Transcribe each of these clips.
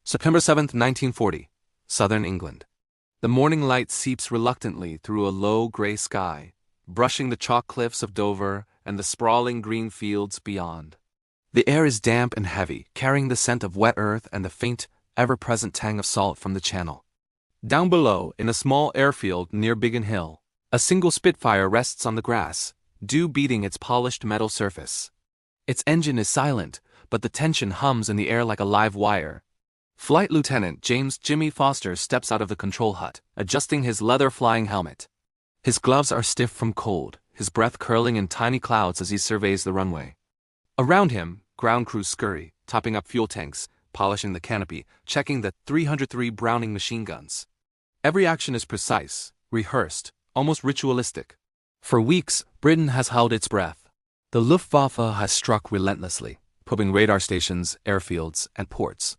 September 7, 1940, Southern England. The morning light seeps reluctantly through a low gray sky, brushing the chalk cliffs of Dover and the sprawling green fields beyond. The air is damp and heavy, carrying the scent of wet earth and the faint, ever-present tang of salt from the Channel. Down below, in a small airfield near Biggin Hill, a single Spitfire rests on the grass, dew beating its polished metal surface. Its engine is silent, but the tension hums in the air like a live wire. Flight Lieutenant James "Jimmy" Foster steps out of the control hut, adjusting his leather flying helmet. His gloves are stiff from cold, his breath curling in tiny clouds as he surveys the runway. Around him, ground crews scurry, topping up fuel tanks, polishing the canopy, checking the 303 Browning machine guns. Every action is precise, rehearsed, almost ritualistic. For weeks, Britain has held its breath. The Luftwaffe has struck relentlessly, probing radar stations, airfields, and ports.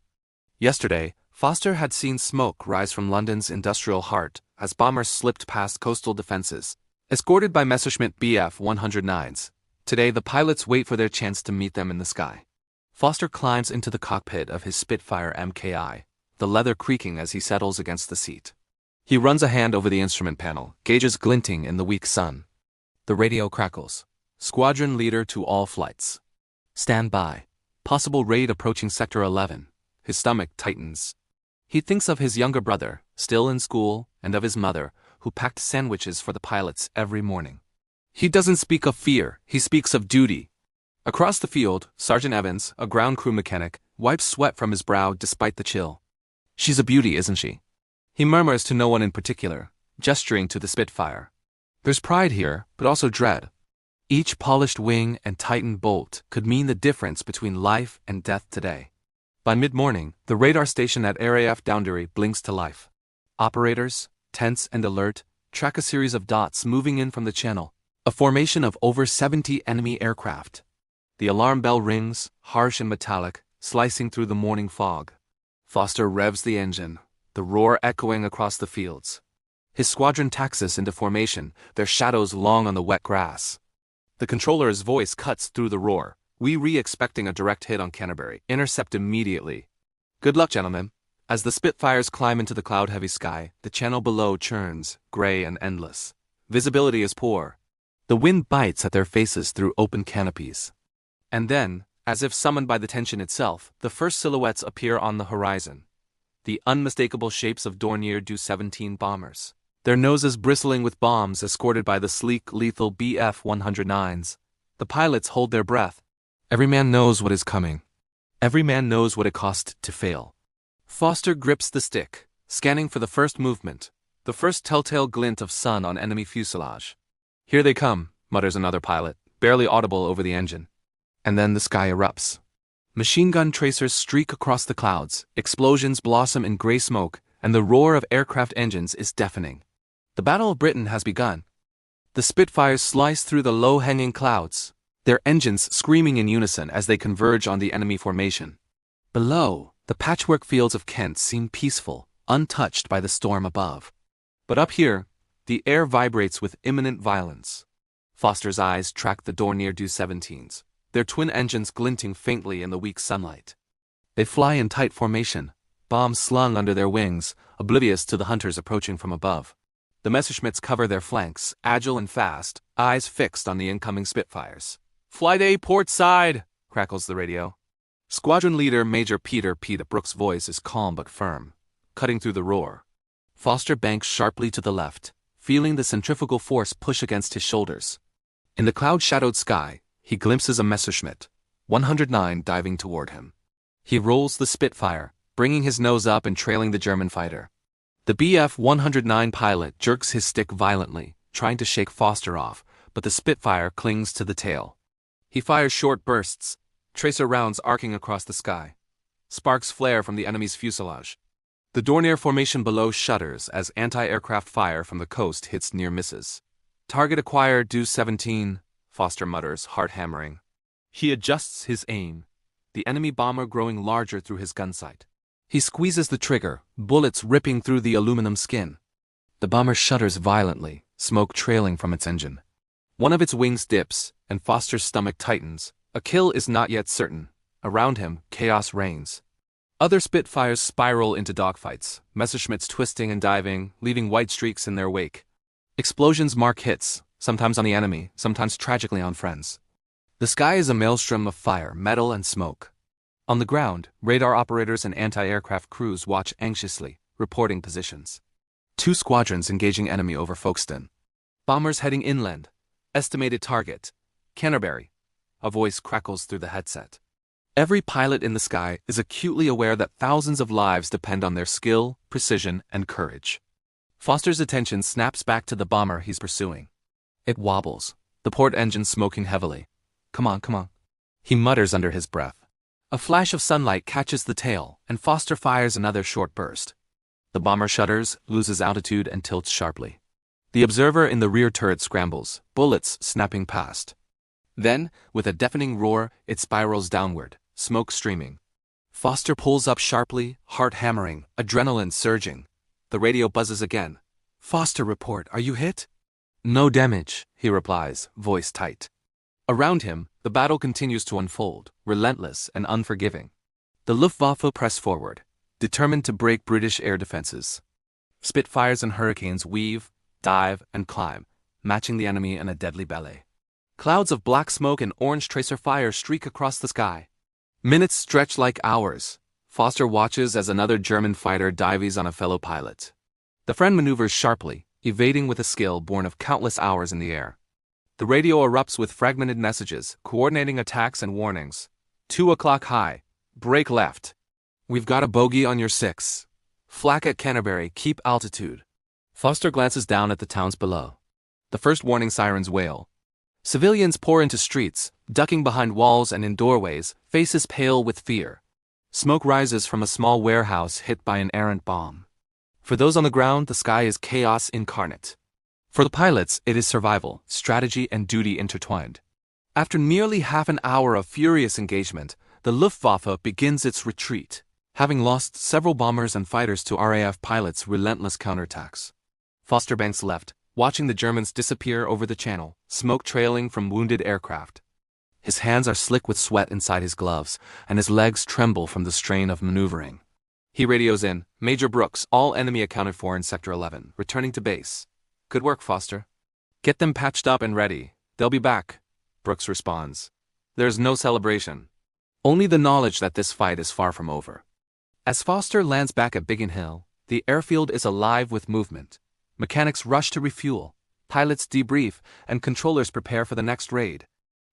Yesterday, Foster had seen smoke rise from London's industrial heart as bombers slipped past coastal defenses, escorted by Messerschmitt Bf-109s. Today, the pilots wait for their chance to meet them in the sky. Foster climbs into the cockpit of his Spitfire Mki, the leather creaking as he settles against the seat. He runs a hand over the instrument panel, gauges glinting in the weak sun. The radio crackles. Squadron leader to all flights. Stand by. Possible raid approaching Sector 11. His stomach tightens. He thinks of his younger brother, still in school, and of his mother, who packed sandwiches for the pilots every morning. He doesn't speak of fear, he speaks of duty. Across the field, Sergeant Evans, a ground crew mechanic, wipes sweat from his brow despite the chill. "She's a beauty, isn't she?" He murmurs to no one in particular, gesturing to the Spitfire. There's pride here, but also dread. Each polished wing and tightened bolt could mean the difference between life and death today. By mid-morning, the radar station at RAF Downderry blinks to life. Operators, tense and alert, track a series of dots moving in from the Channel, a formation of over 70 enemy aircraft. The alarm bell rings, harsh and metallic, slicing through the morning fog. Foster revs the engine, the roar echoing across the fields. His squadron taxis into formation, their shadows long on the wet grass. The controller's voice cuts through the roar. "We expecting a direct hit on Canterbury. Intercept immediately. Good luck, gentlemen." As the Spitfires climb into the cloud-heavy sky, the Channel below churns, gray and endless. Visibility is poor. The wind bites at their faces through open canopies. And then, as if summoned by the tension itself, the first silhouettes appear on the horizon. The unmistakable shapes of Dornier Do-17 bombers. Their noses bristling with bombs escorted by the sleek, lethal Bf-109s. The pilots hold their breath. Every man knows what is coming. Every man knows what it cost to fail. Foster grips the stick, scanning for the first movement, the first telltale glint of sun on enemy fuselage. "Here they come," mutters another pilot, barely audible over the engine. And then the sky erupts. Machine gun tracers streak across the clouds, explosions blossom in gray smoke, and the roar of aircraft engines is deafening. The Battle of Britain has begun. The Spitfires slice through the low-hanging clouds, their engines screaming in unison as they converge on the enemy formation. Below, the patchwork fields of Kent seem peaceful, untouched by the storm above. But up here, the air vibrates with imminent violence. Foster's eyes track the Dornier Do-17s, their twin engines glinting faintly in the weak sunlight. They fly in tight formation, bombs slung under their wings, oblivious to the hunters approaching from above. The Messerschmitts cover their flanks, agile and fast, eyes fixed on the incoming Spitfires. "Flight A port side," crackles the radio. Squadron leader Major Peter P. Brooks' voice is calm but firm, cutting through the roar. Foster banks sharply to the left, feeling the centrifugal force push against his shoulders. In the cloud-shadowed sky, he glimpses a Messerschmitt 109 diving toward him. He rolls the Spitfire, bringing his nose up and trailing the German fighter. The Bf-109 pilot jerks his stick violently, trying to shake Foster off, but the Spitfire clings to the tail. He fires short bursts, tracer rounds arcing across the sky. Sparks flare from the enemy's fuselage. The Dornier formation below shudders as anti-aircraft fire from the coast hits near misses. "Target acquired, Do-17, Foster mutters, heart hammering. He adjusts his aim, the enemy bomber growing larger through his gun sight. He squeezes the trigger, bullets ripping through the aluminum skin. The bomber shudders violently, smoke trailing from its engine. One of its wings dips, and Foster's stomach tightens. A kill is not yet certain. Around him, chaos reigns. Other Spitfires spiral into dogfights, Messerschmitts twisting and diving, leaving white streaks in their wake. Explosions mark hits, sometimes on the enemy, sometimes tragically on friends. The sky is a maelstrom of fire, metal, and smoke. On the ground, radar operators and anti-aircraft crews watch anxiously, reporting positions. 2 squadrons engaging enemy over Folkestone. Bombers heading inland. Estimated target: Canterbury. A voice crackles through the headset. Every pilot in the sky is acutely aware that thousands of lives depend on their skill, precision, and courage. Foster's attention snaps back to the bomber he's pursuing. It wobbles, the port engine smoking heavily. Come on, come on, he mutters under his breath. A flash of sunlight catches the tail, and Foster fires another short burst. The bomber shudders, loses altitude, and tilts sharply. The observer in the rear turret scrambles, bullets snapping past. Then, with a deafening roar, it spirals downward, smoke streaming. Foster pulls up sharply, heart hammering, adrenaline surging. The radio buzzes again. "Foster, report, are you hit?" "No damage," he replies, voice tight. Around him, the battle continues to unfold, relentless and unforgiving. The Luftwaffe press forward, determined to break British air defenses. Spitfires and Hurricanes weave, dive, and climb, matching the enemy in a deadly ballet. Clouds of black smoke and orange tracer fire streak across the sky. Minutes stretch like hours. Foster watches as another German fighter dives on a fellow pilot. The friend maneuvers sharply, evading with a skill born of countless hours in the air. The radio erupts with fragmented messages, coordinating attacks and warnings. 2 o'clock high. Break left. We've got a bogey on your 6. Flak at Canterbury, keep altitude. Foster glances down at the towns below. The first warning sirens wail. Civilians pour into streets, ducking behind walls and in doorways, faces pale with fear. Smoke rises from a small warehouse hit by an errant bomb. For those on the ground, the sky is chaos incarnate. For the pilots, it is survival, strategy, and duty intertwined. After nearly half an hour of furious engagement, the Luftwaffe begins its retreat, having lost several bombers and fighters to RAF pilots' relentless counterattacks. Foster banks left, watching the Germans disappear over the channel, smoke trailing from wounded aircraft. His hands are slick with sweat inside his gloves, and his legs tremble from the strain of maneuvering. He radios in, "Major Brooks, all enemy accounted for in Sector 11, returning to base." "Good work, Foster." "Get them patched up and ready. They'll be back," Brooks responds. There's no celebration. Only the knowledge that this fight is far from over. As Foster lands back at Biggin Hill, the airfield is alive with movement. Mechanics rush to refuel, pilots debrief, and controllers prepare for the next raid.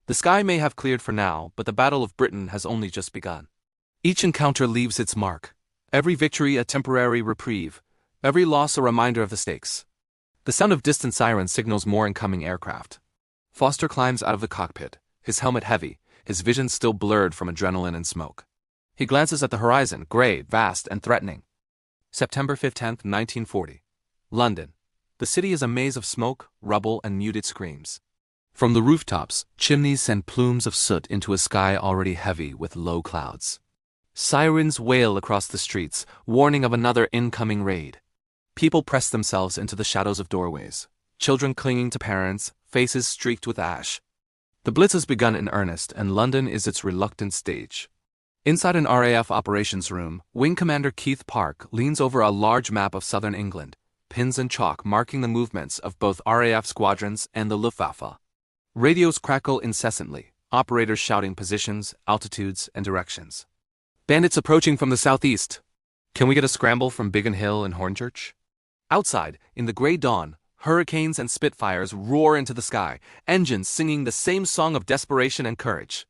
The sky may have cleared for now, but the Battle of Britain has only just begun. Each encounter leaves its mark. Every victory a temporary reprieve, every loss a reminder of the stakes. The sound of distant sirens signals more incoming aircraft. Foster climbs out of the cockpit, his helmet heavy, his vision still blurred from adrenaline and smoke. He glances at the horizon, gray, vast, and threatening. September 15, 1940. London. The city is a maze of smoke, rubble, and muted screams. From the rooftops, chimneys send plumes of soot into a sky already heavy with low clouds. Sirens wail across the streets, warning of another incoming raid. People press themselves into the shadows of doorways, children clinging to parents, faces streaked with ash. The Blitz has begun in earnest, and London is its reluctant stage. Inside an RAF operations room, Wing Commander Keith Park leans over a large map of southern England, pins and chalk marking the movements of both RAF squadrons and the Luftwaffe. Radios crackle incessantly, operators shouting positions, altitudes, and directions. "Bandits approaching from the southeast. Can we get a scramble from Biggin Hill and Hornchurch?" Outside, in the gray dawn, Hurricanes and Spitfires roar into the sky, engines singing the same song of desperation and courage.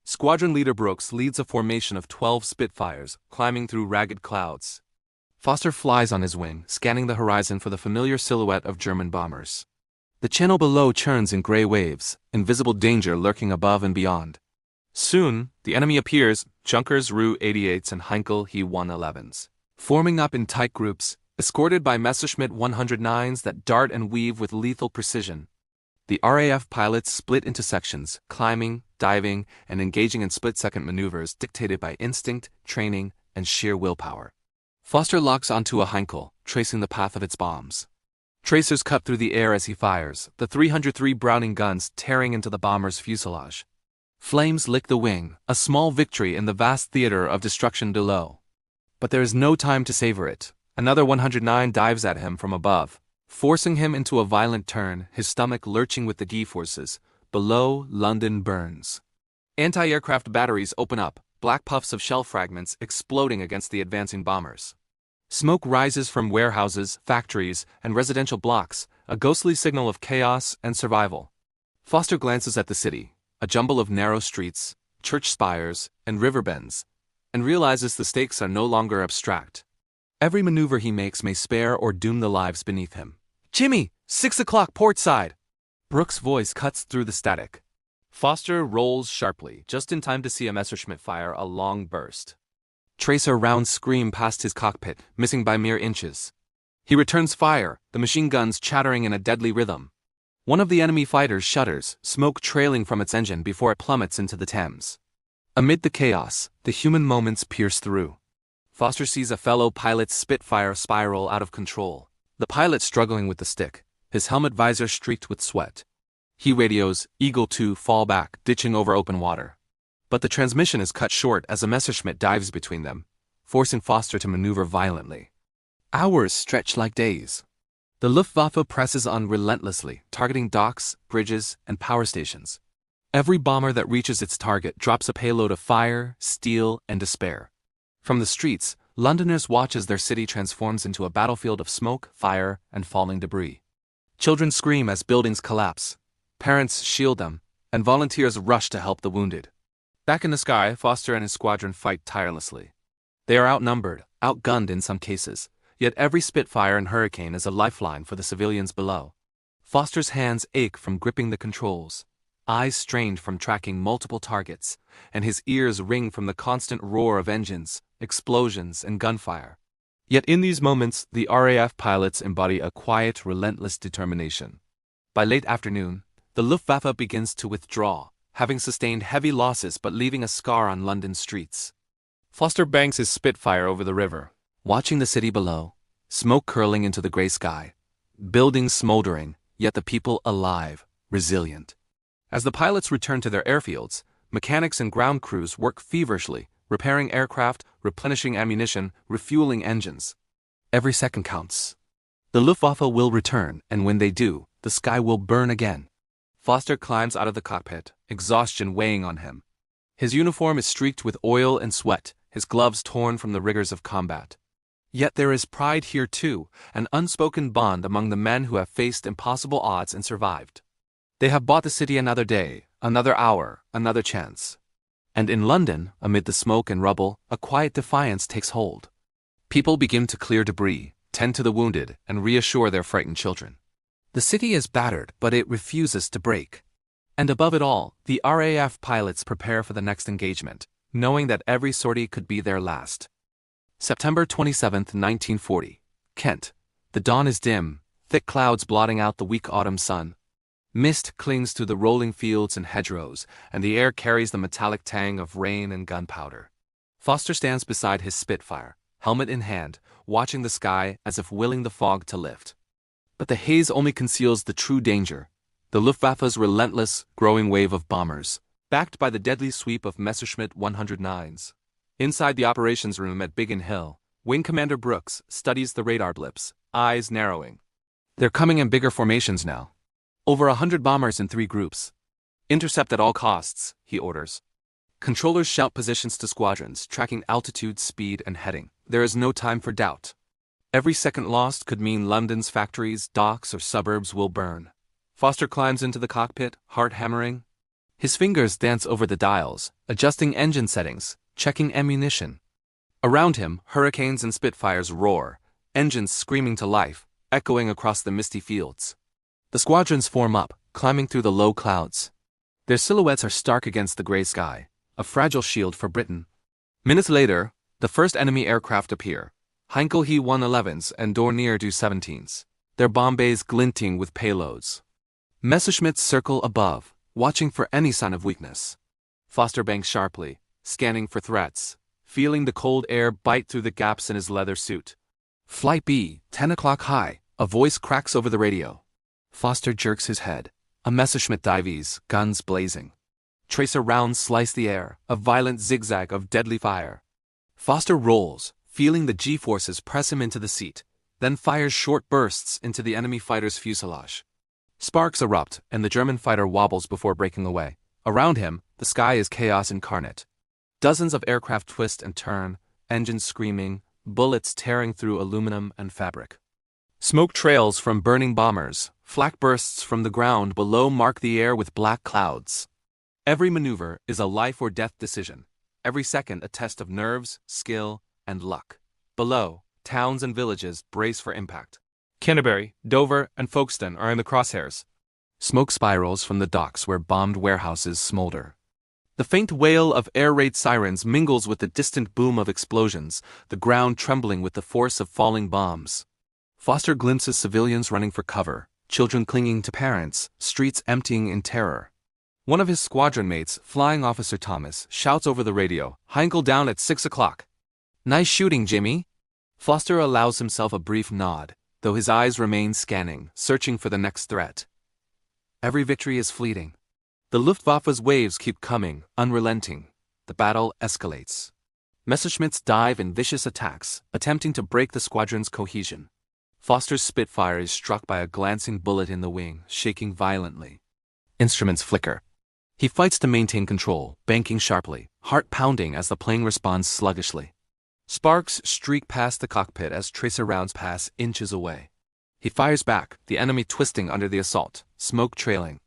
Squadron leader Brooks leads a formation of 12 Spitfires, climbing through ragged clouds. Foster flies on his wing, scanning the horizon for the familiar silhouette of German bombers. The channel below churns in gray waves, invisible danger lurking above and beyond. Soon, the enemy appears, Junkers Ru 88s and Heinkel He 111s, forming up in tight groups, escorted by Messerschmitt 109s that dart and weave with lethal precision. The RAF pilots split into sections, climbing, diving, and engaging in split-second maneuvers dictated by instinct, training, and sheer willpower. Foster locks onto a Heinkel, tracing the path of its bombs. Tracers cut through the air as he fires, the 303 Browning guns tearing into the bomber's fuselage. Flames lick the wing, a small victory in the vast theater of destruction below. But there is no time to savor it. Another 109 dives at him from above, forcing him into a violent turn, his stomach lurching with the G-forces. Below, London burns. Anti-aircraft batteries open up, black puffs of shell fragments exploding against the advancing bombers. Smoke rises from warehouses, factories, and residential blocks, a ghostly signal of chaos and survival. Foster glances at the city, a jumble of narrow streets, church spires, and river bends, and realizes the stakes are no longer abstract. Every maneuver he makes may spare or doom the lives beneath him. "Jimmy, 6 o'clock port side!" Brooks' voice cuts through the static. Foster rolls sharply, just in time to see a Messerschmitt fire a long burst. Tracer rounds scream past his cockpit, missing by mere inches. He returns fire, the machine guns chattering in a deadly rhythm. One of the enemy fighters shudders, smoke trailing from its engine before it plummets into the Thames. Amid the chaos, the human moments pierce through. Foster sees a fellow pilot's Spitfire spiral out of control, the pilot struggling with the stick, his helmet visor streaked with sweat. He radios, Eagle 2 fall back, ditching over open water. But the transmission is cut short as a Messerschmitt dives between them, forcing Foster to maneuver violently. Hours stretch like days. The Luftwaffe presses on relentlessly, targeting docks, bridges, and power stations. Every bomber that reaches its target drops a payload of fire, steel, and despair. From the streets, Londoners watch as their city transforms into a battlefield of smoke, fire, and falling debris. Children scream as buildings collapse. Parents shield them, and volunteers rush to help the wounded. Back in the sky, Foster and his squadron fight tirelessly. They are outnumbered, outgunned in some cases, yet every Spitfire and Hurricane is a lifeline for the civilians below. Foster's hands ache from gripping the controls, eyes strained from tracking multiple targets, and his ears ring from the constant roar of engines, explosions, and gunfire. Yet in these moments, the RAF pilots embody a quiet, relentless determination. By late afternoon, the Luftwaffe begins to withdraw, having sustained heavy losses but leaving a scar on London streets. Foster banks his Spitfire over the river, watching the city below, smoke curling into the gray sky, buildings smoldering, yet the people alive, resilient. As the pilots return to their airfields, mechanics and ground crews work feverishly, repairing aircraft, replenishing ammunition, refueling engines. Every second counts. The Luftwaffe will return, and when they do, the sky will burn again. Foster climbs out of the cockpit, exhaustion weighing on him. His uniform is streaked with oil and sweat, his gloves torn from the rigors of combat. Yet there is pride here too, an unspoken bond among the men who have faced impossible odds and survived. They have bought the city another day, another hour, another chance. And in London, amid the smoke and rubble, a quiet defiance takes hold. People begin to clear debris, tend to the wounded, and reassure their frightened children. The city is battered, but it refuses to break. And above it all, the RAF pilots prepare for the next engagement, knowing that every sortie could be their last. September 27, 1940. Kent. The dawn is dim, thick clouds blotting out the weak autumn sun. Mist clings to the rolling fields and hedgerows, and the air carries the metallic tang of rain and gunpowder. Foster stands beside his Spitfire, helmet in hand, watching the sky as if willing the fog to lift. But the haze only conceals the true danger, the Luftwaffe's relentless, growing wave of bombers, backed by the deadly sweep of Messerschmitt 109s. Inside the operations room at Biggin Hill, Wing Commander Brooks studies the radar blips, eyes narrowing. They're coming in bigger formations now. Over 100 bombers in 3 groups. Intercept at all costs, he orders. Controllers shout positions to squadrons, tracking altitude, speed, and heading. There is no time for doubt. Every second lost could mean London's factories, docks, or suburbs will burn. Foster climbs into the cockpit, heart hammering. His fingers dance over the dials, adjusting engine settings, checking ammunition. Around him, Hurricanes and Spitfires roar, engines screaming to life, echoing across the misty fields. The squadrons form up, climbing through the low clouds. Their silhouettes are stark against the gray sky, a fragile shield for Britain. Minutes later, the first enemy aircraft appear. Heinkel He 111s and Dornier Do 17s, their bomb bays glinting with payloads. Messerschmitts circle above, watching for any sign of weakness. Foster banks sharply, scanning for threats, feeling the cold air bite through the gaps in his leather suit. Flight B, 10 o'clock high, a voice cracks over the radio. Foster jerks his head. A Messerschmitt dives, guns blazing. Tracer rounds slice the air, a violent zigzag of deadly fire. Foster rolls, feeling the G-forces press him into the seat, then fires short bursts into the enemy fighter's fuselage. Sparks erupt, and the German fighter wobbles before breaking away. Around him, the sky is chaos incarnate. Dozens of aircraft twist and turn, engines screaming, bullets tearing through aluminum and fabric. Smoke trails from burning bombers, flak bursts from the ground below mark the air with black clouds. Every maneuver is a life-or-death decision, every second a test of nerves, skill, and luck. Below, towns and villages brace for impact. Canterbury, Dover, and Folkestone are in the crosshairs. Smoke spirals from the docks where bombed warehouses smolder. The faint wail of air raid sirens mingles with the distant boom of explosions, the ground trembling with the force of falling bombs. Foster glimpses civilians running for cover, children clinging to parents, streets emptying in terror. One of his squadron mates, Flying Officer Thomas, shouts over the radio, "Heinkel down at 6 o'clock. Nice shooting, Jimmy." Foster allows himself a brief nod, though his eyes remain scanning, searching for the next threat. Every victory is fleeting. The Luftwaffe's waves keep coming, unrelenting. The battle escalates. Messerschmitts dive in vicious attacks, attempting to break the squadron's cohesion. Foster's Spitfire is struck by a glancing bullet in the wing, shaking violently. Instruments flicker. He fights to maintain control, banking sharply, heart pounding as the plane responds sluggishly. Sparks streak past the cockpit as tracer rounds pass inches away. He fires back, the enemy twisting under the assault, smoke trailing.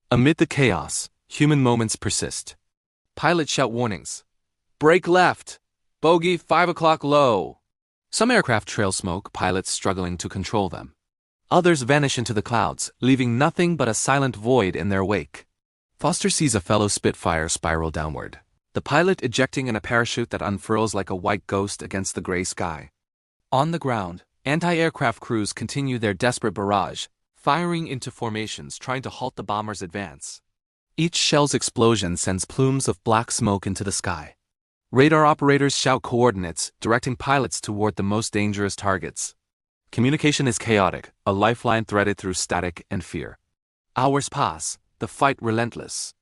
Amid the chaos, human moments persist. Pilots shout warnings. "Brake left! Bogey 5 o'clock low!" Some aircraft trail smoke, pilots struggling to control them. Others vanish into the clouds, leaving nothing but a silent void in their wake. Foster sees a fellow Spitfire spiral downward, the pilot ejecting in a parachute that unfurls like a white ghost against the gray sky. On the ground, anti-aircraft crews continue their desperate barrage, firing into formations trying to halt the bomber's advance. Each shell's explosion sends plumes of black smoke into the sky. Radar operators shout coordinates, directing pilots toward the most dangerous targets. Communication is chaotic, a lifeline threaded through static and fear. Hours pass, the fight relentless.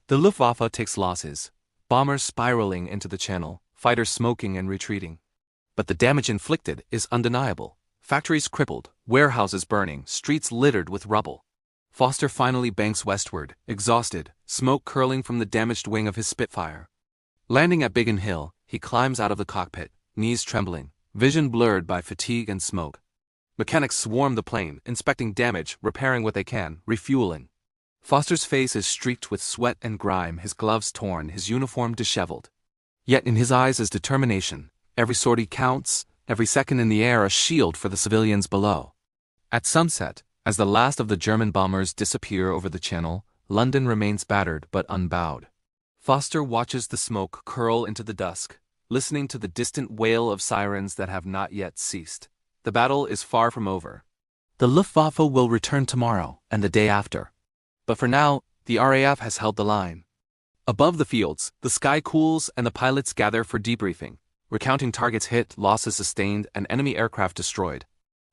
The Luftwaffe takes losses, bombers spiraling into the channel, fighters smoking and retreating. But the damage inflicted is undeniable. Factories crippled, warehouses burning, streets littered with rubble. Foster finally banks westward, exhausted, smoke curling from the damaged wing of his Spitfire. Landing at Biggin Hill, he climbs out of the cockpit, knees trembling, vision blurred by fatigue and smoke. Mechanics swarm the plane, inspecting damage, repairing what they can, refueling. Foster's face is streaked with sweat and grime, his gloves torn, his uniform disheveled. Yet in his eyes is determination. Every sortie counts, every second in the air a shield for the civilians below. At sunset, as the last of the German bombers disappear over the channel, London remains battered but unbowed. Foster watches the smoke curl into the dusk, listening to the distant wail of sirens that have not yet ceased. The battle is far from over. The Luftwaffe will return tomorrow and the day after. But for now, the RAF has held the line. Above the fields, the sky cools and the pilots gather for debriefing, recounting targets hit, losses sustained, and enemy aircraft destroyed.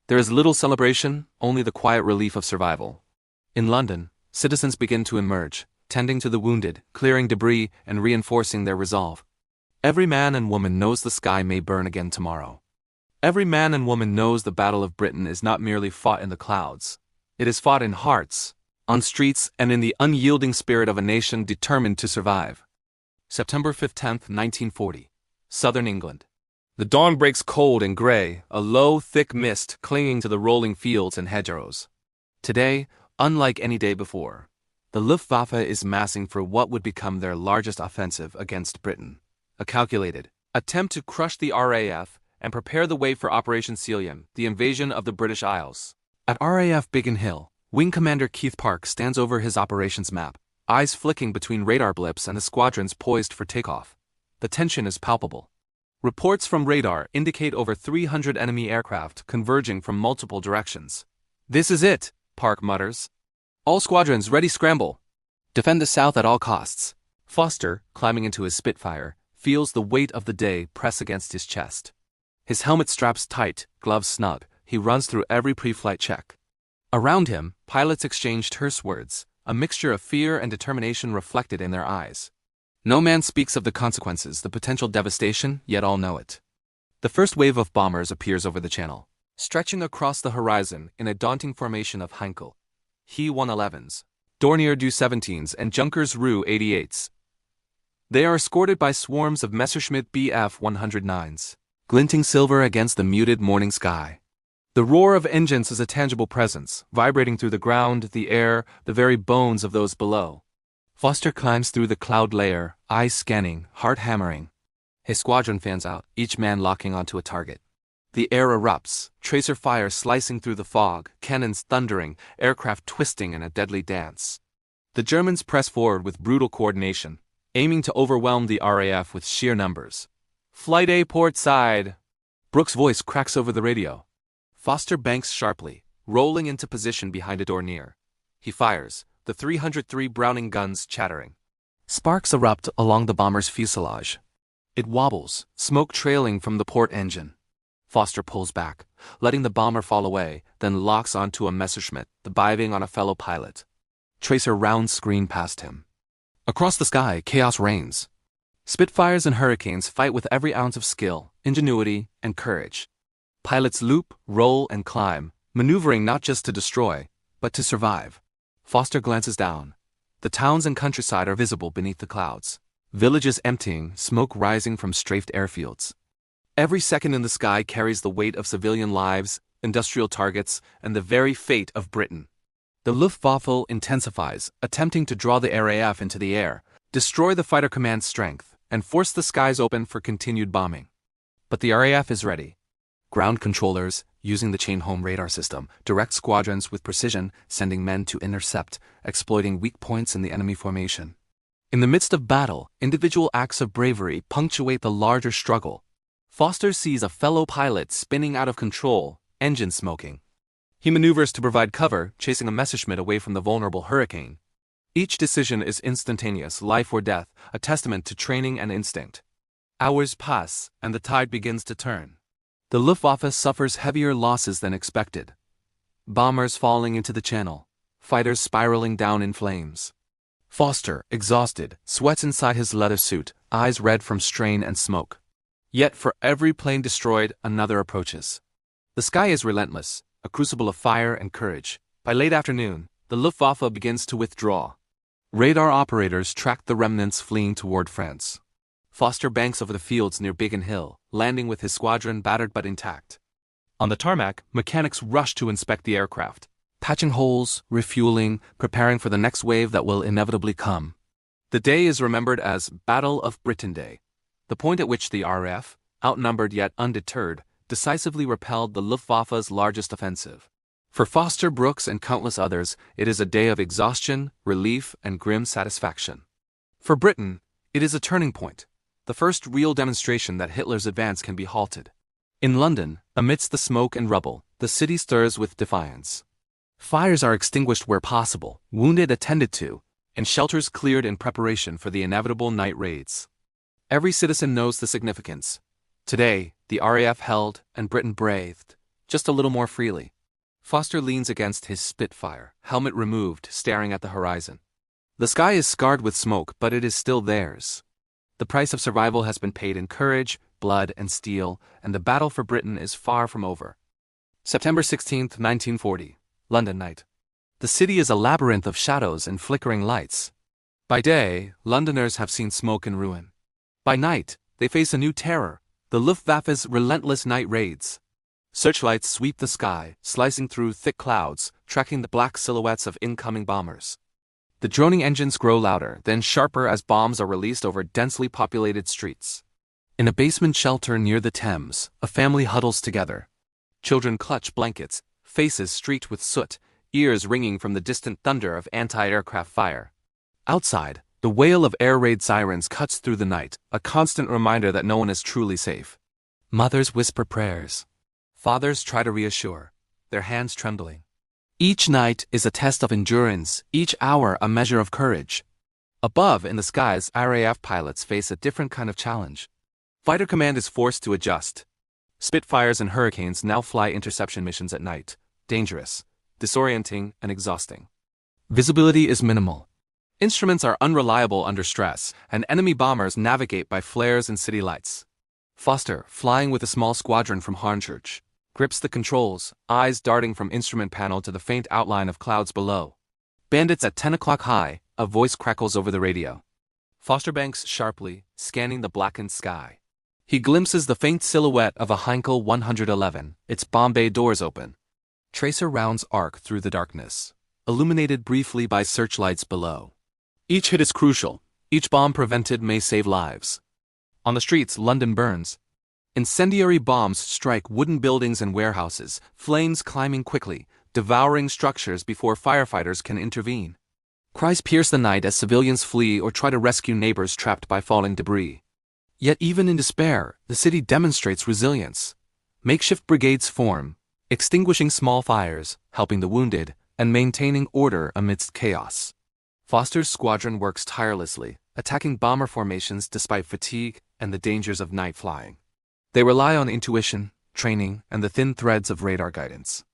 There is little celebration, only the quiet relief of survival. In London, citizens begin to emerge, tending to the wounded, clearing debris, and reinforcing their resolve. Every man and woman knows the sky may burn again tomorrow. Every man and woman knows the Battle of Britain is not merely fought in the clouds. It is fought in hearts, on streets, and in the unyielding spirit of a nation determined to survive. September 15, 1940. Southern England. The dawn breaks cold and gray, a low, thick mist clinging to the rolling fields and hedgerows. Today, unlike any day before, the Luftwaffe is massing for what would become their largest offensive against Britain. A calculated attempt to crush the RAF and prepare the way for Operation Ceylon, the invasion of the British Isles. At RAF Biggin Hill, Wing Commander Keith Park stands over his operations map, eyes flicking between radar blips and the squadrons poised for takeoff. The tension is palpable. Reports from radar indicate over 300 enemy aircraft converging from multiple directions. "This is it," Park mutters. "All squadrons ready, scramble. Defend the south at all costs." Foster, climbing into his Spitfire, feels the weight of the day press against his chest. His helmet straps tight, gloves snug, he runs through every pre-flight check. Around him, pilots exchange terse words, a mixture of fear and determination reflected in their eyes. No man speaks of the consequences, the potential devastation, yet all know it. The first wave of bombers appears over the channel, stretching across the horizon in a daunting formation of Heinkel, He-111s, Dornier Du-17s, and Junkers Ru-88s. They are escorted by swarms of Messerschmitt Bf-109s, glinting silver against the muted morning sky. The roar of engines is a tangible presence, vibrating through the ground, the air, the very bones of those below. Foster climbs through the cloud layer, eyes scanning, heart hammering. His squadron fans out, each man locking onto a target. The air erupts, tracer fire slicing through the fog, cannons thundering, aircraft twisting in a deadly dance. The Germans press forward with brutal coordination, aiming to overwhelm the RAF with sheer numbers. "Flight A port side!" Brooks' voice cracks over the radio. Foster banks sharply, rolling into position behind a Dornier. He fires, the 303 Browning guns chattering. Sparks erupt along the bomber's fuselage. It wobbles, smoke trailing from the port engine. Foster pulls back, letting the bomber fall away, then locks onto a Messerschmitt, the biving on a fellow pilot. Tracer rounds screen past him. Across the sky, chaos reigns. Spitfires and Hurricanes fight with every ounce of skill, ingenuity, and courage. Pilots loop, roll, and climb, maneuvering not just to destroy, but to survive. Foster glances down. The towns and countryside are visible beneath the clouds. Villages emptying, smoke rising from strafed airfields. Every second in the sky carries the weight of civilian lives, industrial targets, and the very fate of Britain. The Luftwaffe intensifies, attempting to draw the RAF into the air, destroy the fighter command's strength, and force the skies open for continued bombing. But the RAF is ready. Ground controllers, using the chain-home radar system, direct squadrons with precision, sending men to intercept, exploiting weak points in the enemy formation. In the midst of battle, individual acts of bravery punctuate the larger struggle. Foster sees a fellow pilot spinning out of control, engine smoking. He maneuvers to provide cover, chasing a Messerschmitt away from the vulnerable Hurricane. Each decision is instantaneous, life or death, a testament to training and instinct. Hours pass, and the tide begins to turn. The Luftwaffe suffers heavier losses than expected. Bombers falling into the channel, fighters spiraling down in flames. Foster, exhausted, sweats inside his leather suit, eyes red from strain and smoke. Yet for every plane destroyed, another approaches. The sky is relentless, a crucible of fire and courage. By late afternoon, the Luftwaffe begins to withdraw. Radar operators track the remnants fleeing toward France. Foster banks over the fields near Biggin Hill, landing with his squadron battered but intact. On the tarmac, mechanics rush to inspect the aircraft, patching holes, refueling, preparing for the next wave that will inevitably come. The day is remembered as Battle of Britain Day, the point at which the RAF, outnumbered yet undeterred, decisively repelled the Luftwaffe's largest offensive. For Foster, Brooks, and countless others, it is a day of exhaustion, relief, and grim satisfaction. For Britain, it is a turning point, the first real demonstration that Hitler's advance can be halted. In London, amidst the smoke and rubble, the city stirs with defiance. Fires are extinguished where possible, wounded attended to, and shelters cleared in preparation for the inevitable night raids. Every citizen knows the significance. Today, the RAF held and Britain breathed, just a little more freely. Foster leans against his Spitfire, helmet removed, staring at the horizon. The sky is scarred with smoke, but it is still theirs. The price of survival has been paid in courage, blood, and steel, and the battle for Britain is far from over. September 16, 1940, London night. The city is a labyrinth of shadows and flickering lights. By day, Londoners have seen smoke and ruin. By night, they face a new terror, the Luftwaffe's relentless night raids. Searchlights sweep the sky, slicing through thick clouds, tracking the black silhouettes of incoming bombers. The droning engines grow louder, then sharper as bombs are released over densely populated streets. In a basement shelter near the Thames, a family huddles together. Children clutch blankets, faces streaked with soot, ears ringing from the distant thunder of anti-aircraft fire. Outside, the wail of air raid sirens cuts through the night, a constant reminder that no one is truly safe. Mothers whisper prayers. Fathers try to reassure, their hands trembling. Each night is a test of endurance, each hour a measure of courage. Above, in the skies, RAF pilots face a different kind of challenge. Fighter command is forced to adjust. Spitfires and Hurricanes now fly interception missions at night, dangerous, disorienting, and exhausting. Visibility is minimal. Instruments are unreliable under stress, and enemy bombers navigate by flares and city lights. Foster, flying with a small squadron from Harnchurch, grips the controls, eyes darting from instrument panel to the faint outline of clouds below. Bandits at 10 o'clock high, a voice crackles over the radio. Foster banks sharply, scanning the blackened sky. He glimpses the faint silhouette of a Heinkel 111, its bomb bay doors open. Tracer rounds arc through the darkness, illuminated briefly by searchlights below. Each hit is crucial. Each bomb prevented may save lives. On the streets, London burns. Incendiary bombs strike wooden buildings and warehouses, flames climbing quickly, devouring structures before firefighters can intervene. Cries pierce the night as civilians flee or try to rescue neighbors trapped by falling debris. Yet even in despair, the city demonstrates resilience. Makeshift brigades form, extinguishing small fires, helping the wounded, and maintaining order amidst chaos. Foster's squadron works tirelessly, attacking bomber formations despite fatigue and the dangers of night flying. They rely on intuition, training, and the thin threads of radar guidance.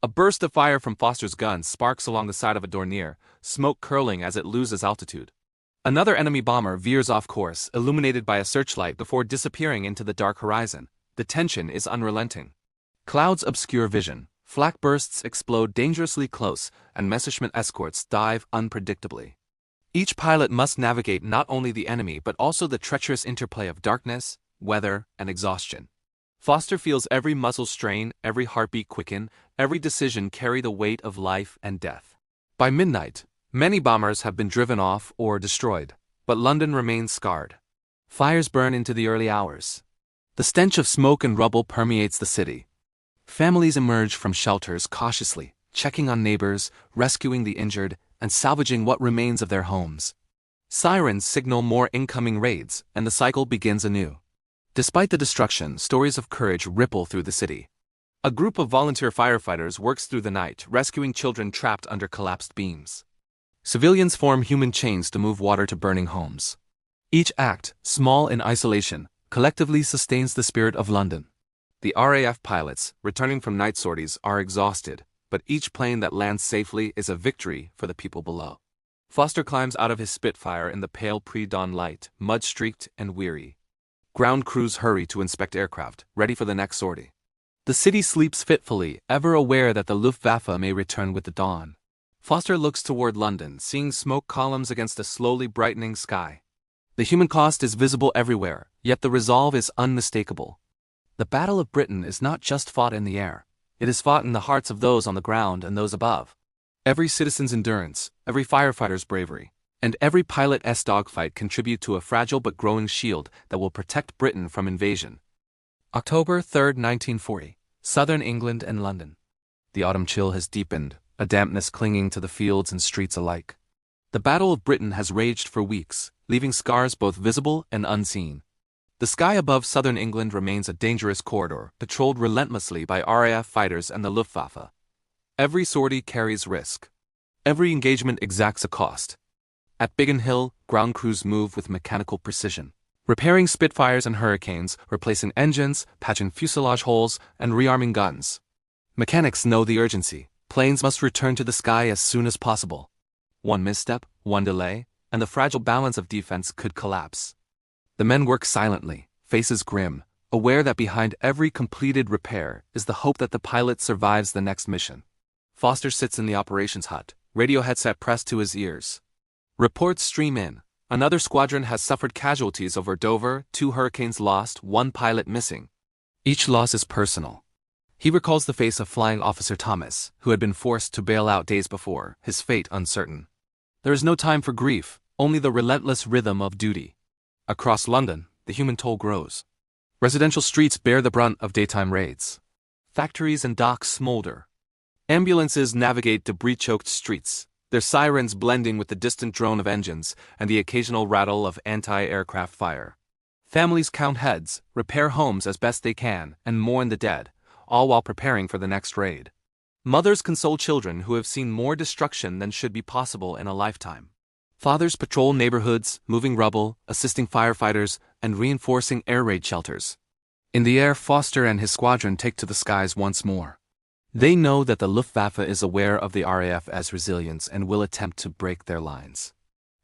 A burst of fire from Foster's gun sparks along the side of a Dornier, smoke curling as it loses altitude. Another enemy bomber veers off course, illuminated by a searchlight before disappearing into the dark horizon. The tension is unrelenting. Clouds obscure vision, flak bursts explode dangerously close, and Messerschmitt escorts dive unpredictably. Each pilot must navigate not only the enemy but also the treacherous interplay of darkness, weather, and exhaustion. Foster feels every muscle strain, every heartbeat quicken, every decision carry the weight of life and death. By midnight, many bombers have been driven off or destroyed, but London remains scarred. Fires burn into the early hours. The stench of smoke and rubble permeates the city. Families emerge from shelters cautiously, checking on neighbors, rescuing the injured, and salvaging what remains of their homes. Sirens signal more incoming raids, and the cycle begins anew. Despite the destruction, stories of courage ripple through the city. A group of volunteer firefighters works through the night, rescuing children trapped under collapsed beams. Civilians form human chains to move water to burning homes. Each act, small in isolation, collectively sustains the spirit of London. The RAF pilots, returning from night sorties, are exhausted, but each plane that lands safely is a victory for the people below. Foster climbs out of his Spitfire in the pale pre-dawn light, mud-streaked and weary. Ground crews hurry to inspect aircraft, ready for the next sortie. The city sleeps fitfully, ever aware that the Luftwaffe may return with the dawn. Foster looks toward London, seeing smoke columns against a slowly brightening sky. The human cost is visible everywhere, yet the resolve is unmistakable. The Battle of Britain is not just fought in the air. It is fought in the hearts of those on the ground and those above. Every citizen's endurance, every firefighter's bravery, and every pilot's dogfight contribute to a fragile but growing shield that will protect Britain from invasion. October 3, 1940, Southern England and London. The autumn chill has deepened, a dampness clinging to the fields and streets alike. The Battle of Britain has raged for weeks, leaving scars both visible and unseen. The sky above southern England remains a dangerous corridor, patrolled relentlessly by RAF fighters and the Luftwaffe. Every sortie carries risk. Every engagement exacts a cost. At Biggin Hill, ground crews move with mechanical precision, repairing Spitfires and Hurricanes, replacing engines, patching fuselage holes, and rearming guns. Mechanics know the urgency. Planes must return to the sky as soon as possible. One misstep, one delay, and the fragile balance of defense could collapse. The men work silently, faces grim, aware that behind every completed repair is the hope that the pilot survives the next mission. Foster sits in the operations hut, radio headset pressed to his ears. Reports stream in. Another squadron has suffered casualties over Dover, 2 Hurricanes lost, 1 pilot missing. Each loss is personal. He recalls the face of Flying Officer Thomas, who had been forced to bail out days before, his fate uncertain. There is no time for grief, only the relentless rhythm of duty. Across London, the human toll grows. Residential streets bear the brunt of daytime raids. Factories and docks smolder. Ambulances navigate debris-choked streets, their sirens blending with the distant drone of engines and the occasional rattle of anti-aircraft fire. Families count heads, repair homes as best they can, and mourn the dead, all while preparing for the next raid. Mothers console children who have seen more destruction than should be possible in a lifetime. Fathers patrol neighborhoods, moving rubble, assisting firefighters, and reinforcing air raid shelters. In the air, Foster and his squadron take to the skies once more. They know that the Luftwaffe is aware of the RAF's resilience and will attempt to break their lines.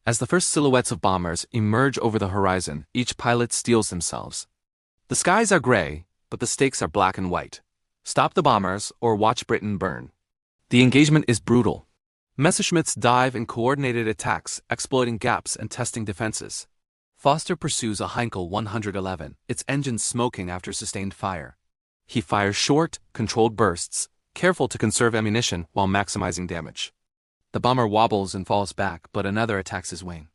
As the first silhouettes of bombers emerge over the horizon, each pilot steels themselves. The skies are gray, but the stakes are black and white. Stop the bombers or watch Britain burn. The engagement is brutal. Messerschmitts dive in coordinated attacks, exploiting gaps and testing defenses. Foster pursues a Heinkel 111, its engines smoking after sustained fire. He fires short, controlled bursts, careful to conserve ammunition while maximizing damage. The bomber wobbles and falls back, but another attacks his wing.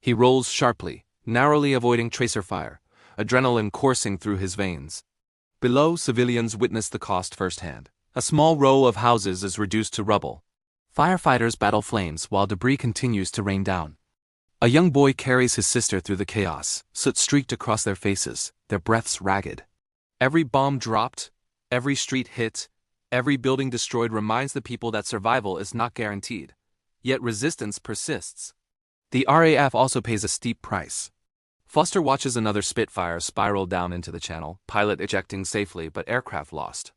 He rolls sharply, narrowly avoiding tracer fire, adrenaline coursing through his veins. Below, civilians witness the cost firsthand. A small row of houses is reduced to rubble. Firefighters battle flames while debris continues to rain down. A young boy carries his sister through the chaos, soot streaked across their faces, their breaths ragged. Every bomb dropped, every street hit, every building destroyed reminds the people that survival is not guaranteed. Yet resistance persists. The RAF also pays a steep price. Foster watches another Spitfire spiral down into the channel, pilot ejecting safely but aircraft lost.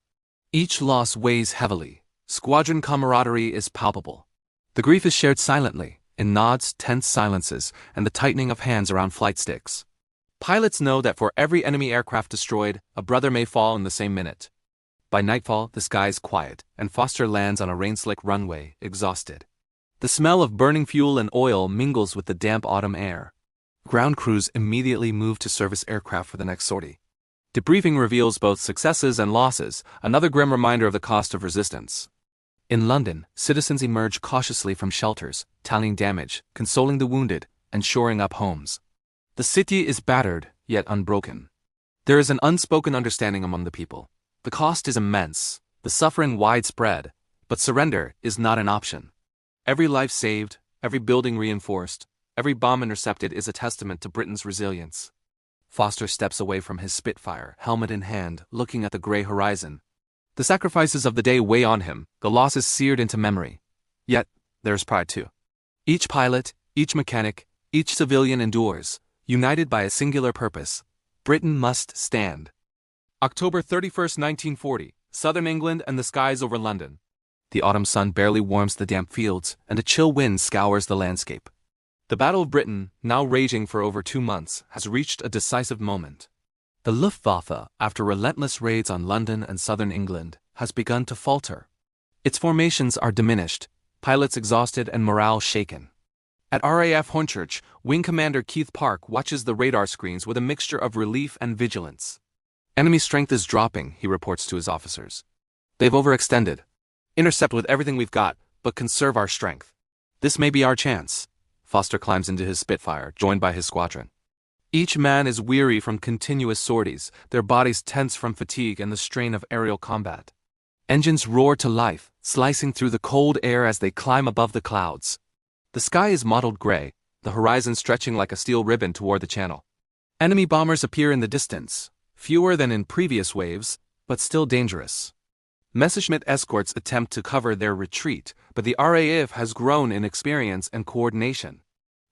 Each loss weighs heavily. Squadron camaraderie is palpable. The grief is shared silently, in nods, tense silences, and the tightening of hands around flight sticks. Pilots know that for every enemy aircraft destroyed, a brother may fall in the same minute. By nightfall, the sky is quiet, and Foster lands on a rain-slick runway, exhausted. The smell of burning fuel and oil mingles with the damp autumn air. Ground crews immediately move to service aircraft for the next sortie. Debriefing reveals both successes and losses, another grim reminder of the cost of resistance. In London, citizens emerge cautiously from shelters, tallying damage, consoling the wounded, and shoring up homes. The city is battered, yet unbroken. There is an unspoken understanding among the people. The cost is immense, the suffering widespread, but surrender is not an option. Every life saved, every building reinforced, every bomb intercepted is a testament to Britain's resilience. Foster steps away from his Spitfire, helmet in hand, looking at the gray horizon. The sacrifices of the day weigh on him, the losses seared into memory. Yet, there's pride too. Each pilot, each mechanic, each civilian endures, united by a singular purpose. Britain must stand. October 31st, 1940, southern England and the skies over London. The autumn sun barely warms the damp fields, and a chill wind scours the landscape. The Battle of Britain, now raging for over 2 months, has reached a decisive moment. The Luftwaffe, after relentless raids on London and southern England, has begun to falter. Its formations are diminished, pilots exhausted and morale shaken. At RAF Hornchurch, Wing Commander Keith Park watches the radar screens with a mixture of relief and vigilance. Enemy strength is dropping, he reports to his officers. They've overextended. Intercept with everything we've got, but conserve our strength. This may be our chance. Foster climbs into his Spitfire, joined by his squadron. Each man is weary from continuous sorties, their bodies tense from fatigue and the strain of aerial combat. Engines roar to life, slicing through the cold air as they climb above the clouds. The sky is mottled gray, the horizon stretching like a steel ribbon toward the channel. Enemy bombers appear in the distance, fewer than in previous waves, but still dangerous. Messerschmitt escorts attempt to cover their retreat, but the RAF has grown in experience and coordination.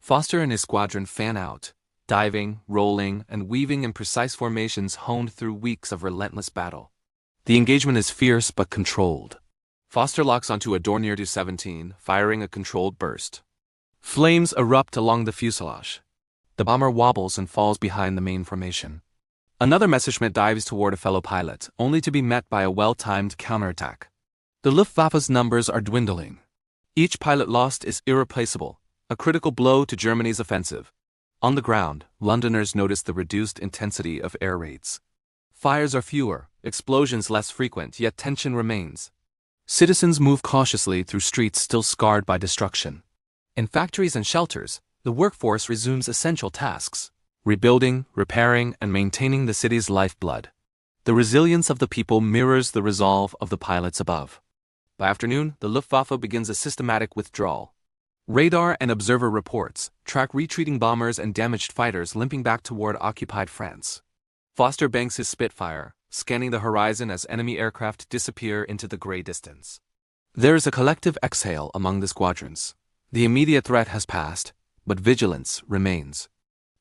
Foster and his squadron fan out, diving, rolling, and weaving in precise formations honed through weeks of relentless battle. The engagement is fierce but controlled. Foster locks onto a Dornier Do-17, firing a controlled burst. Flames erupt along the fuselage. The bomber wobbles and falls behind the main formation. Another Messerschmitt dives toward a fellow pilot, only to be met by a well-timed counterattack. The Luftwaffe's numbers are dwindling. Each pilot lost is irreplaceable, a critical blow to Germany's offensive. On the ground, Londoners notice the reduced intensity of air raids. Fires are fewer, explosions less frequent, yet tension remains. Citizens move cautiously through streets still scarred by destruction. In factories and shelters, the workforce resumes essential tasks, rebuilding, repairing, and maintaining the city's lifeblood. The resilience of the people mirrors the resolve of the pilots above. By afternoon, the Luftwaffe begins a systematic withdrawal. Radar and observer reports track retreating bombers and damaged fighters limping back toward occupied France. Foster banks his Spitfire, scanning the horizon as enemy aircraft disappear into the gray distance. There is a collective exhale among the squadrons. The immediate threat has passed, but vigilance remains.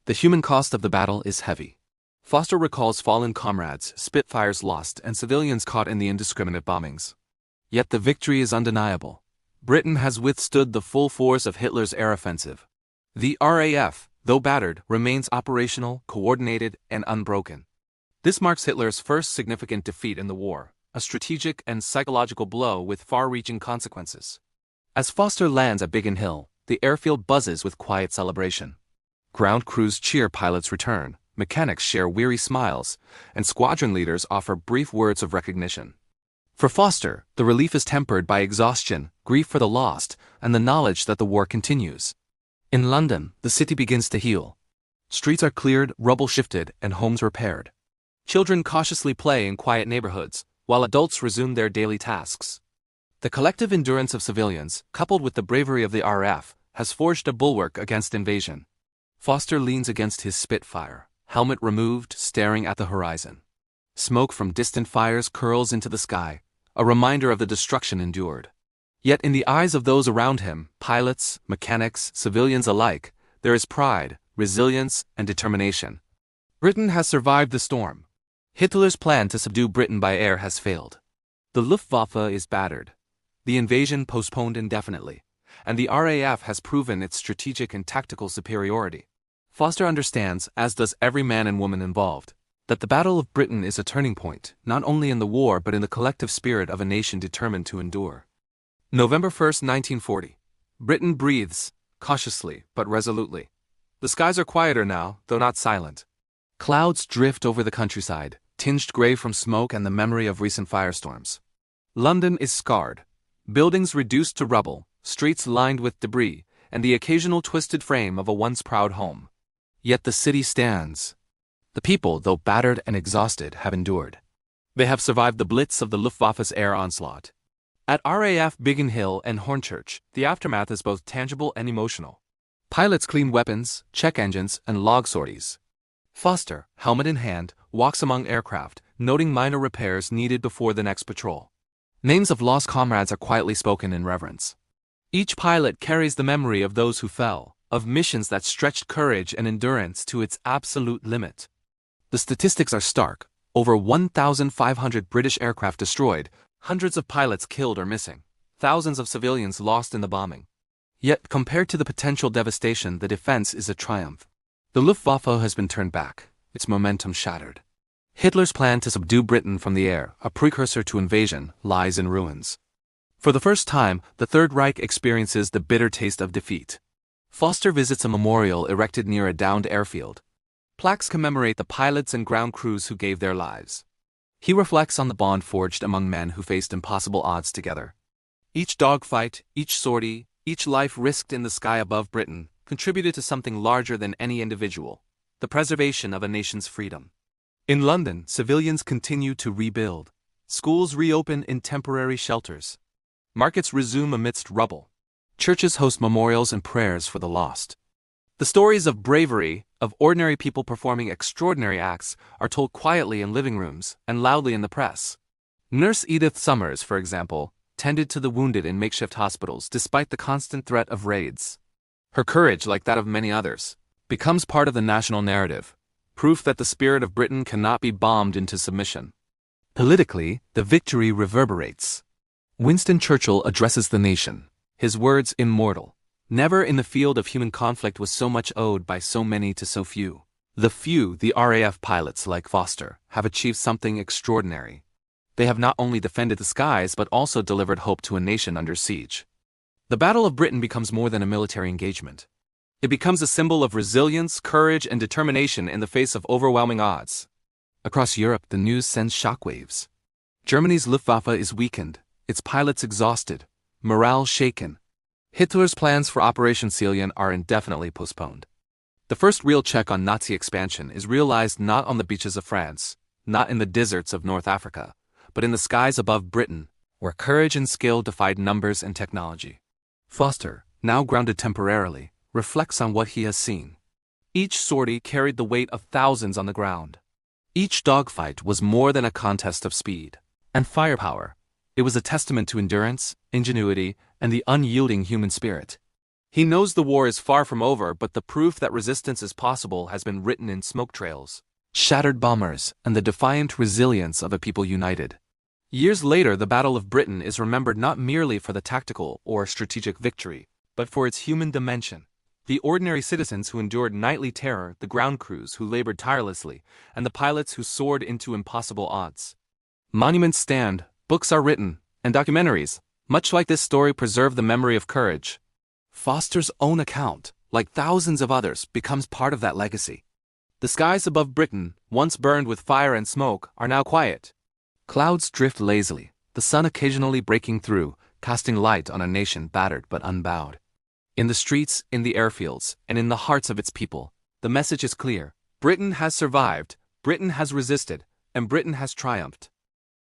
The human cost of the battle is heavy. Foster recalls fallen comrades, Spitfires lost, and civilians caught in the indiscriminate bombings. Yet the victory is undeniable. Britain has withstood the full force of Hitler's air offensive. The RAF, though battered, remains operational, coordinated, and unbroken. This marks Hitler's first significant defeat in the war, a strategic and psychological blow with far-reaching consequences. As Foster lands at Biggin Hill, the airfield buzzes with quiet celebration. Ground crews cheer pilots' return, mechanics share weary smiles, and squadron leaders offer brief words of recognition. For Foster, the relief is tempered by exhaustion, grief for the lost, and the knowledge that the war continues. In London, the city begins to heal. Streets are cleared, rubble shifted, and homes repaired. Children cautiously play in quiet neighborhoods, while adults resume their daily tasks. The collective endurance of civilians, coupled with the bravery of the RAF, has forged a bulwark against invasion. Foster leans against his Spitfire, helmet removed, staring at the horizon. Smoke from distant fires curls into the sky, a reminder of the destruction endured. Yet in the eyes of those around him, pilots, mechanics, civilians alike, there is pride, resilience, and determination. Britain has survived the storm. Hitler's plan to subdue Britain by air has failed. The Luftwaffe is battered. The invasion postponed indefinitely, and the RAF has proven its strategic and tactical superiority. Foster understands, as does every man and woman involved, that the Battle of Britain is a turning point, not only in the war but in the collective spirit of a nation determined to endure. November 1, 1940. Britain breathes, cautiously but resolutely. The skies are quieter now, though not silent. Clouds drift over the countryside, tinged gray from smoke and the memory of recent firestorms. London is scarred. Buildings reduced to rubble, streets lined with debris, and the occasional twisted frame of a once proud home. Yet the city stands. The people, though battered and exhausted, have endured. They have survived the blitz of the Luftwaffe's air onslaught. At RAF Biggin Hill and Hornchurch, the aftermath is both tangible and emotional. Pilots clean weapons, check engines, and log sorties. Foster, helmet in hand, walks among aircraft, noting minor repairs needed before the next patrol. Names of lost comrades are quietly spoken in reverence. Each pilot carries the memory of those who fell, of missions that stretched courage and endurance to its absolute limit. The statistics are stark: over 1,500 British aircraft destroyed, hundreds of pilots killed or missing, thousands of civilians lost in the bombing. Yet, compared to the potential devastation, the defense is a triumph. The Luftwaffe has been turned back, its momentum shattered. Hitler's plan to subdue Britain from the air, a precursor to invasion, lies in ruins. For the first time, the Third Reich experiences the bitter taste of defeat. Foster visits a memorial erected near a downed airfield. Plaques commemorate the pilots and ground crews who gave their lives. He reflects on the bond forged among men who faced impossible odds together. Each dogfight, each sortie, each life risked in the sky above Britain contributed to something larger than any individual: the preservation of a nation's freedom. In London, civilians continue to rebuild. Schools reopen in temporary shelters. Markets resume amidst rubble. Churches host memorials and prayers for the lost. The stories of bravery, of ordinary people performing extraordinary acts, are told quietly in living rooms and loudly in the press. Nurse Edith Summers, for example, tended to the wounded in makeshift hospitals despite the constant threat of raids. Her courage, like that of many others, becomes part of the national narrative, proof that the spirit of Britain cannot be bombed into submission. Politically, the victory reverberates. Winston Churchill addresses the nation, his words immortal. Never in the field of human conflict was so much owed by so many to so few. The few, the RAF pilots like Foster, have achieved something extraordinary. They have not only defended the skies but also delivered hope to a nation under siege. The Battle of Britain becomes more than a military engagement. It becomes a symbol of resilience, courage, and determination in the face of overwhelming odds. Across Europe, the news sends shockwaves. Germany's Luftwaffe is weakened, its pilots exhausted, morale shaken. Hitler's plans for Operation Salient are indefinitely postponed. The first real check on Nazi expansion is realized not on the beaches of France, not in the deserts of North Africa, but in the skies above Britain, where courage and skill defied numbers and technology. Foster, now grounded temporarily, reflects on what he has seen. Each sortie carried the weight of thousands on the ground. Each dogfight was more than a contest of speed and firepower. It was a testament to endurance, ingenuity, and the unyielding human spirit. He knows the war is far from over, but the proof that resistance is possible has been written in smoke trails, shattered bombers, and the defiant resilience of a people united. Years later, the Battle of Britain is remembered not merely for the tactical or strategic victory, but for its human dimension. The ordinary citizens who endured nightly terror, the ground crews who labored tirelessly, and the pilots who soared into impossible odds. Monuments stand, books are written, and documentaries, much like this story, preserve the memory of courage. Foster's own account, like thousands of others, becomes part of that legacy. The skies above Britain, once burned with fire and smoke, are now quiet. Clouds drift lazily, the sun occasionally breaking through, casting light on a nation battered but unbowed. In the streets, in the airfields, and in the hearts of its people, the message is clear. Britain has survived, Britain has resisted, and Britain has triumphed.